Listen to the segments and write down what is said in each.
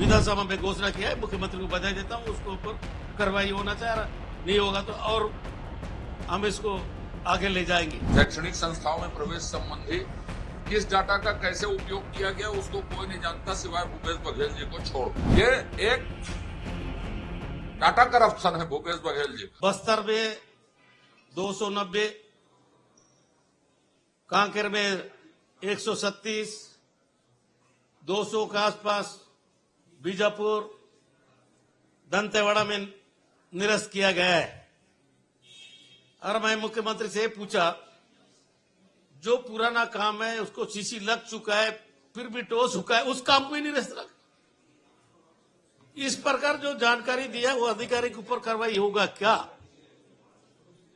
विधानसभा में घोषणा किया है, मुख्यमंत्री को बधाई देता हूँ। उसके ऊपर कार्रवाई होना चाहिए, नहीं होगा तो और हम इसको आगे ले जाएंगे। शैक्षणिक संस्थाओं में प्रवेश संबंधी किस डाटा का कैसे उपयोग किया गया उसको कोई नहीं जानता सिवाय भूपेश बघेल जी को छोड़। ये एक डाटा करप्शन है भूपेश बघेल जी। बस्तर में 290, कांकेर में 137, 200 के आसपास बीजापुर, दंतेवाड़ा में निरस्त किया गया है। और मैं मुख्यमंत्री से पूछा, जो पुराना काम है उसको सीसी लग चुका है, फिर भी टोस चुका है, उस काम को ही निरस्त रख। इस प्रकार जो जानकारी दिया वो अधिकारी के ऊपर कार्रवाई होगा क्या?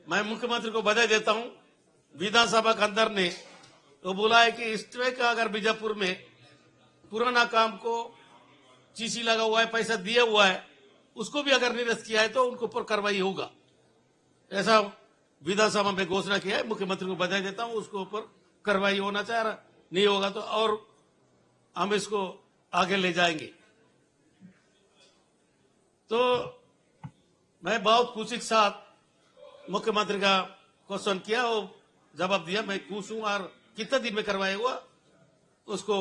मैं मुख्यमंत्री को बधाई देता हूं। विधानसभा के अंदर ने तो बोला है कि इस तरह का अगर बीजापुर में पुराना काम को सीसी लगा हुआ है, पैसा दिया हुआ है, उसको भी अगर निरस्त किया है तो उनके ऊपर कार्रवाई होगा। ऐसा विधानसभा में घोषणा किया है, मुख्यमंत्री को बधाई देता हूं। उसके ऊपर कार्रवाई होना चाहिए, नहीं होगा तो और हम इसको आगे ले जाएंगे। तो मैं बहुत खुशी के साथ मुख्यमंत्री का क्वेश्चन किया, वो जवाब दिया। मैं खुश हूं और कितने दिन में करवाया हुआ उसको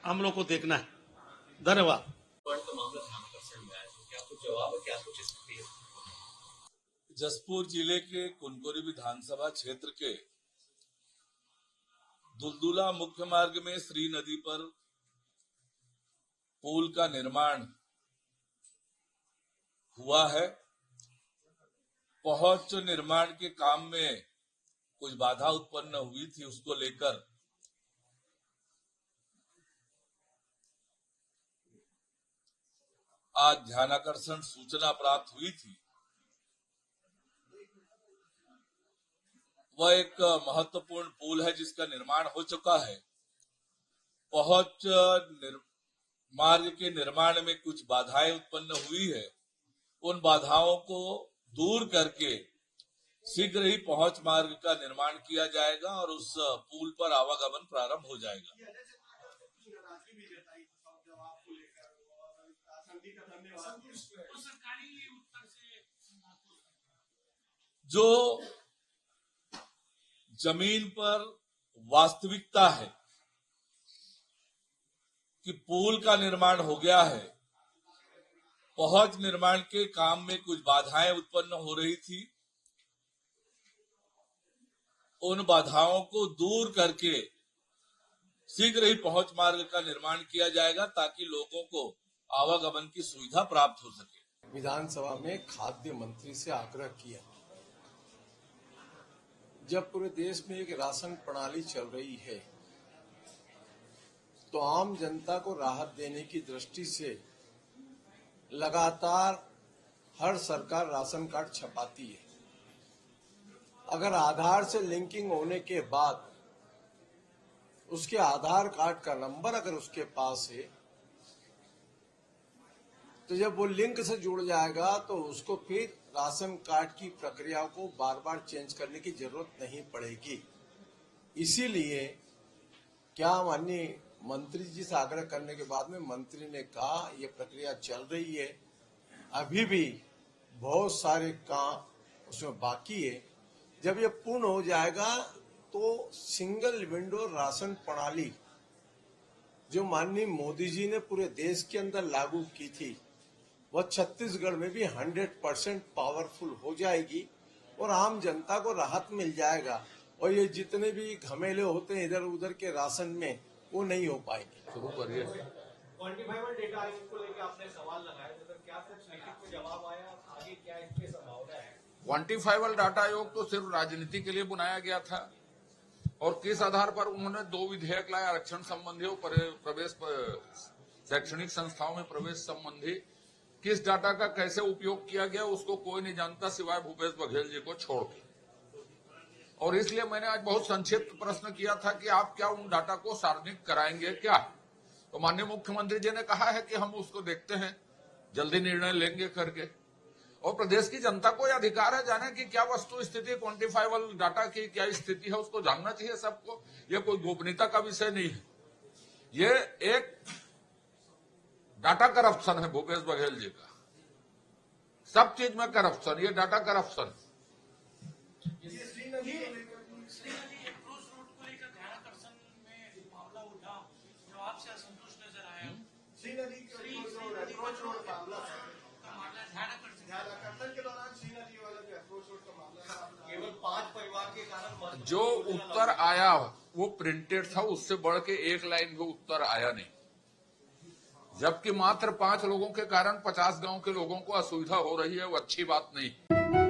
हम लोग को देखना है। धन्यवाद। जसपुर जिले के कुनकुरी विधानसभा क्षेत्र के दुलदुला मुख्य मार्ग में श्री नदी पर पुल का निर्माण हुआ है। पहुंच निर्माण के काम में कुछ बाधा उत्पन्न हुई थी, उसको लेकर आज ध्यानाकर्षण सूचना प्राप्त हुई थी। वह एक महत्वपूर्ण पुल है जिसका निर्माण हो चुका है। पहुंच मार्ग के निर्माण में कुछ बाधाएं उत्पन्न हुई है, उन बाधाओं को दूर करके शीघ्र ही पहुंच मार्ग का निर्माण किया जाएगा और उस पुल पर आवागमन प्रारंभ हो जाएगा। जो जमीन पर वास्तविकता है कि पुल का निर्माण हो गया है, पहुंच निर्माण के काम में कुछ बाधाएं उत्पन्न हो रही थी, उन बाधाओं को दूर करके शीघ्र ही पहुंच मार्ग का निर्माण किया जाएगा ताकि लोगों को आवागमन की सुविधा प्राप्त हो सके। विधानसभा में खाद्य मंत्री से आग्रह किया, जब पूरे देश में एक राशन प्रणाली चल रही है तो आम जनता को राहत देने की दृष्टि से लगातार हर सरकार राशन कार्ड छपाती है। अगर आधार से लिंकिंग होने के बाद उसके आधार कार्ड का नंबर अगर उसके पास है तो जब वो लिंक से जुड़ जाएगा तो उसको फिर राशन कार्ड की प्रक्रिया को बार बार चेंज करने की जरूरत नहीं पड़ेगी। इसीलिए क्या माननीय मंत्री जी से आग्रह करने के बाद में मंत्री ने कहा ये प्रक्रिया चल रही है, अभी भी बहुत सारे काम उसमें बाकी है। जब ये पूर्ण हो जाएगा तो सिंगल विंडो राशन प्रणाली जो माननीय मोदी जी ने पूरे देश के अंदर लागू की थी वह छत्तीसगढ़ में भी 100% पावरफुल हो जाएगी और आम जनता को राहत मिल जाएगा और ये जितने भी घमेले होते हैं इधर उधर के राशन में वो नहीं हो पाएंगे। शुरू करिए। क्वांटिफाइबल डेटा इसको लेकर आपने सवाल लगाया, तो क्या कुछ लिखित में जवाब आया, आगे क्या इसकी संभावना है? क्वांटिफाइबल डाटा आयोग तो सिर्फ राजनीति के लिए बनाया गया था और किस आधार पर उन्होंने 2 विधेयक लाए, आरक्षण संबंधी और प्रवेश शैक्षणिक संस्थाओं में प्रवेश संबंधी। किस डाटा का कैसे उपयोग किया गया उसको कोई नहीं जानता सिवाय भूपेश बघेल जी को छोड़ के। और इसलिए मैंने आज बहुत संक्षिप्त प्रश्न किया था कि आप क्या उन डाटा को सार्वजनिक कराएंगे क्या? तो माननीय मुख्यमंत्री जी ने कहा है कि हम उसको देखते हैं, जल्दी निर्णय लेंगे करके। और प्रदेश की जनता को यह अधिकार है जाने की क्या वस्तु स्थिति, क्वांटिफाइबल डाटा की क्या स्थिति है, उसको जानना चाहिए सबको। यह कोई गोपनीयता का विषय नहीं है, ये एक डाटा करप्शन है भूपेश बघेल जी का, सब चीज में करप्शन, ये डाटा करप्शन। श्रीनदी अप्रोच रोड को लेकर ध्यानाकर्षण में मामला उठा, जवाब से असंतुष्ट नजर आया। श्रीनदी अप्रोच रोड मामला ध्यानाकर्षण के दौरान श्रीनदी वाला जो अप्रोच रोड का मामला था, केवल 5 परिवार के कारण जो उत्तर आया वो प्रिंटेड था, उससे बढ़ के एक लाइन भी उत्तर आया नहीं, जबकि मात्र 5 लोगों के कारण 50 गांव के लोगों को असुविधा हो रही है, वो अच्छी बात नहीं।